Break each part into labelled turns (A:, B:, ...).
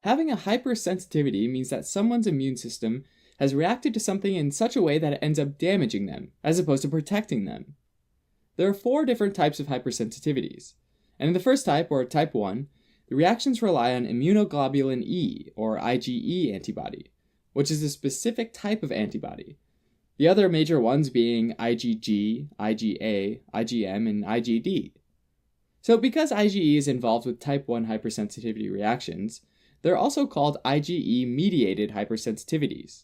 A: Having a hypersensitivity means that someone's immune system has reacted to something in such a way that it ends up damaging them, as opposed to protecting them. There are 4 different types of hypersensitivities, and in the first type, or type 1, the reactions rely on immunoglobulin E, or IgE antibody, which is a specific type of antibody. The other major ones being IgG, IgA, IgM, and IgD. So because IgE is involved with type 1 hypersensitivity reactions, they're also called IgE-mediated hypersensitivities.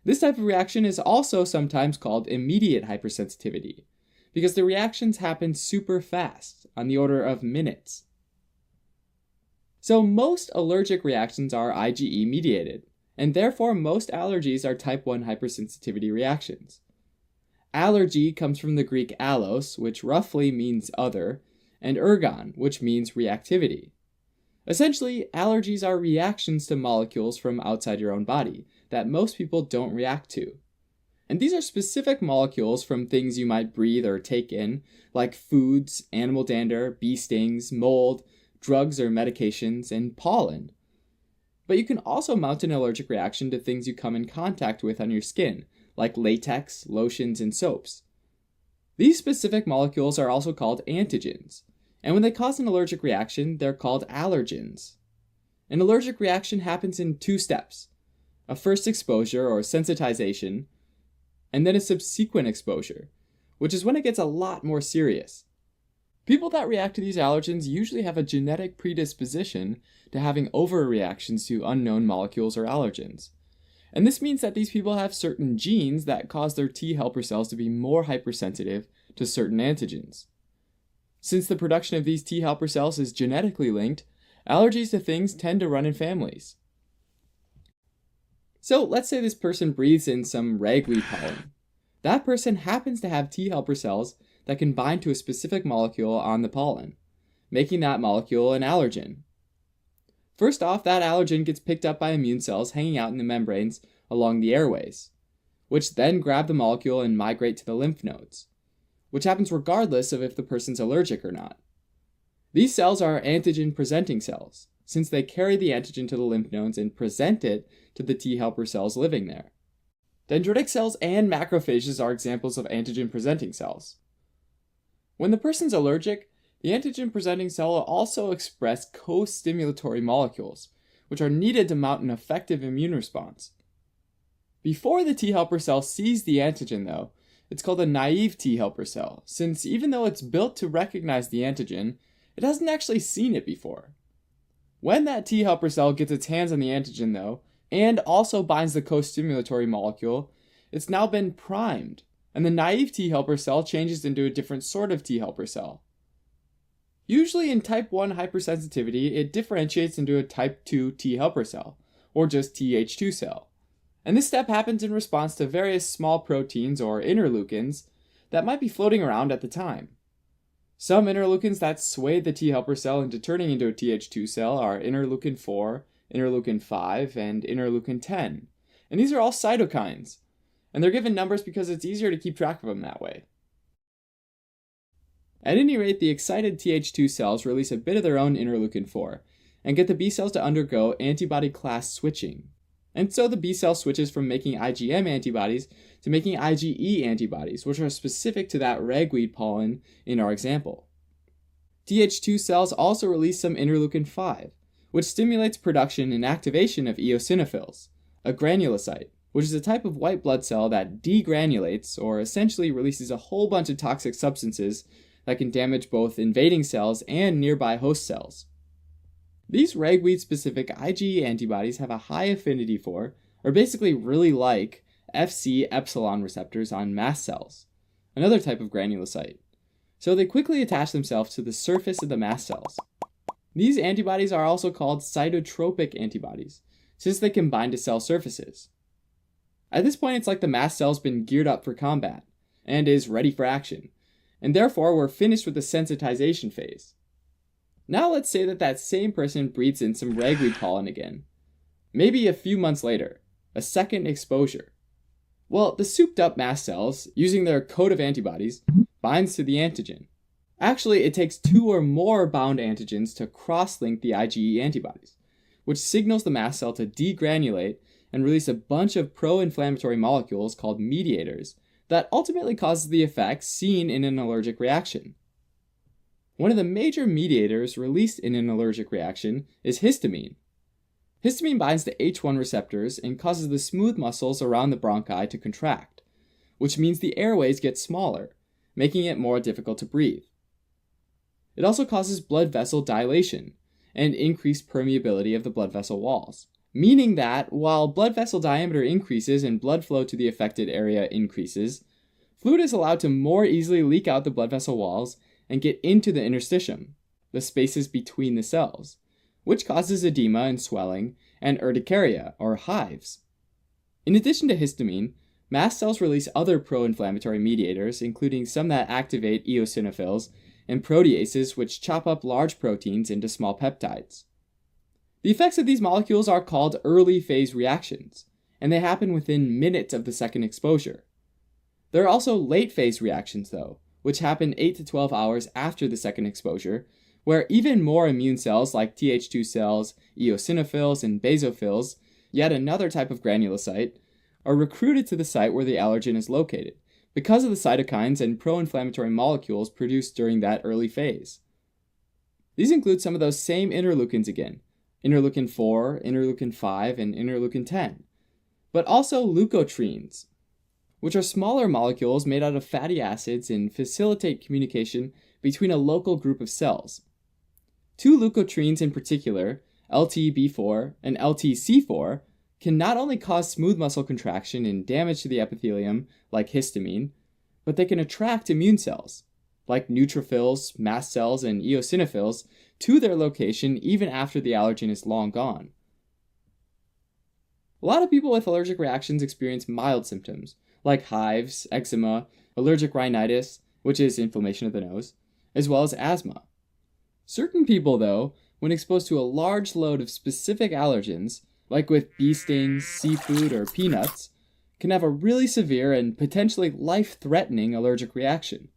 A: This type of reaction is also sometimes called immediate hypersensitivity, because the reactions happen super fast, on the order of minutes. So most allergic reactions are IgE-mediated, and therefore most allergies are type 1 hypersensitivity reactions. Allergy comes from the Greek allos, which roughly means other, and ergon, which means reactivity. Essentially, allergies are reactions to molecules from outside your own body that most people don't react to. And these are specific molecules from things you might breathe or take in, like foods, animal dander, bee stings, mold, drugs or medications, and pollen. But you can also mount an allergic reaction to things you come in contact with on your skin, like latex, lotions, and soaps. These specific molecules are also called antigens, and when they cause an allergic reaction, they're called allergens. An allergic reaction happens in 2 steps: a first exposure or sensitization, and then a subsequent exposure, which is when it gets a lot more serious. People that react to these allergens usually have a genetic predisposition to having overreactions to unknown molecules or allergens. And this means that these people have certain genes that cause their T helper cells to be more hypersensitive to certain antigens. Since the production of these T helper cells is genetically linked, allergies to things tend to run in families. So let's say this person breathes in some ragweed pollen. That person happens to have T helper cells that can bind to a specific molecule on the pollen, making that molecule an allergen. First off, that allergen gets picked up by immune cells hanging out in the membranes along the airways, which then grab the molecule and migrate to the lymph nodes, which happens regardless of if the person's allergic or not. These cells are antigen-presenting cells, since they carry the antigen to the lymph nodes and present it to the T helper cells living there. Dendritic cells and macrophages are examples of antigen-presenting cells. When the person's allergic, the antigen-presenting cell will also express co-stimulatory molecules, which are needed to mount an effective immune response. Before the T helper cell sees the antigen, though, it's called a naive T helper cell, since even though it's built to recognize the antigen, it hasn't actually seen it before. When that T helper cell gets its hands on the antigen, though, and also binds the co-stimulatory molecule, it's now been primed, and the naive T helper cell changes into a different sort of T helper cell. Usually in type 1 hypersensitivity, it differentiates into a type 2 T helper cell, or just Th2 cell. And this step happens in response to various small proteins or interleukins that might be floating around at the time. Some interleukins that sway the T helper cell into turning into a Th2 cell are interleukin 4, interleukin 5, and interleukin 10. And these are all cytokines, and they're given numbers because it's easier to keep track of them that way. At any rate, the excited Th2 cells release a bit of their own interleukin 4 and get the B cells to undergo antibody class switching. And so the B cell switches from making IgM antibodies to making IgE antibodies, which are specific to that ragweed pollen in our example. Th2 cells also release some interleukin 5, which stimulates production and activation of eosinophils, a granulocyte, which is a type of white blood cell that degranulates, or essentially releases a whole bunch of toxic substances that can damage both invading cells and nearby host cells. These ragweed-specific IgE antibodies have a high affinity for, or basically really like, Fc epsilon receptors on mast cells, another type of granulocyte. So they quickly attach themselves to the surface of the mast cells. These antibodies are also called cytotropic antibodies, since they can bind to cell surfaces. At this point, it's like the mast cell's been geared up for combat, and is ready for action, and therefore we're finished with the sensitization phase. Now let's say that that same person breathes in some ragweed pollen again. Maybe a few months later, a second exposure. Well, the souped up mast cells, using their coat of antibodies, binds to the antigen. Actually, it takes 2 or more bound antigens to cross-link the IgE antibodies, which signals the mast cell to degranulate and release a bunch of pro-inflammatory molecules called mediators that ultimately causes the effects seen in an allergic reaction. One of the major mediators released in an allergic reaction is histamine. Histamine binds to H1 receptors and causes the smooth muscles around the bronchi to contract, which means the airways get smaller, making it more difficult to breathe. It also causes blood vessel dilation and increased permeability of the blood vessel walls, meaning that while blood vessel diameter increases and blood flow to the affected area increases, fluid is allowed to more easily leak out the blood vessel walls and get into the interstitium, the spaces between the cells, which causes edema and swelling and urticaria, or hives. In addition to histamine, mast cells release other pro-inflammatory mediators, including some that activate eosinophils and proteases, which chop up large proteins into small peptides. The effects of these molecules are called early phase reactions, and they happen within minutes of the second exposure. There are also late phase reactions, though, which happen 8 to 12 hours after the second exposure, where even more immune cells like Th2 cells, eosinophils, and basophils, yet another type of granulocyte, are recruited to the site where the allergen is located because of the cytokines and pro-inflammatory molecules produced during that early phase. These include some of those same interleukins again, interleukin 4, interleukin 5, and interleukin 10, but also leukotrienes, which are smaller molecules made out of fatty acids and facilitate communication between a local group of cells. Two leukotrienes in particular, LTB4 and LTC4, can not only cause smooth muscle contraction and damage to the epithelium, like histamine, but they can attract immune cells, like neutrophils, mast cells, and eosinophils, to their location even after the allergen is long gone. A lot of people with allergic reactions experience mild symptoms, like hives, eczema, allergic rhinitis, which is inflammation of the nose, as well as asthma. Certain people, though, when exposed to a large load of specific allergens, like with bee stings, seafood, or peanuts, can have a really severe and potentially life-threatening allergic reaction.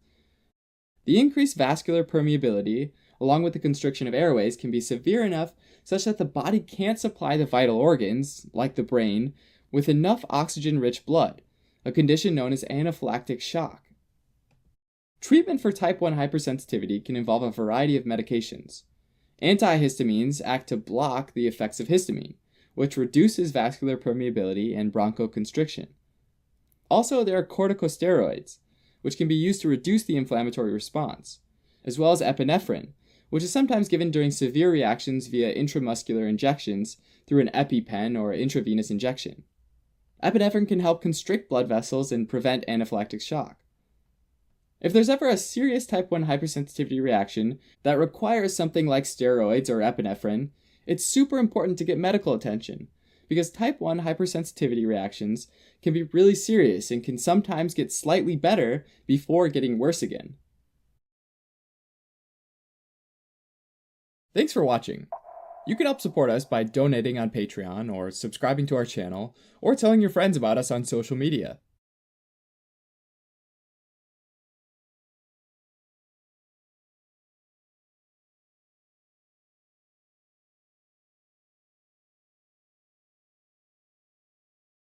A: The increased vascular permeability, along with the constriction of airways, can be severe enough such that the body can't supply the vital organs, like the brain, with enough oxygen-rich blood, a condition known as anaphylactic shock. Treatment for type 1 hypersensitivity can involve a variety of medications. Antihistamines act to block the effects of histamine, which reduces vascular permeability and bronchoconstriction. Also, there are corticosteroids, which can be used to reduce the inflammatory response, as well as epinephrine, which is sometimes given during severe reactions via intramuscular injections through an EpiPen or intravenous injection. Epinephrine can help constrict blood vessels and prevent anaphylactic shock. If there's ever a serious type 1 hypersensitivity reaction that requires something like steroids or epinephrine, it's super important to get medical attention, because type 1 hypersensitivity reactions can be really serious and can sometimes get slightly better before getting worse again. Thanks for watching. You can help support us by donating on Patreon or subscribing to our channel or telling your friends about us on social media.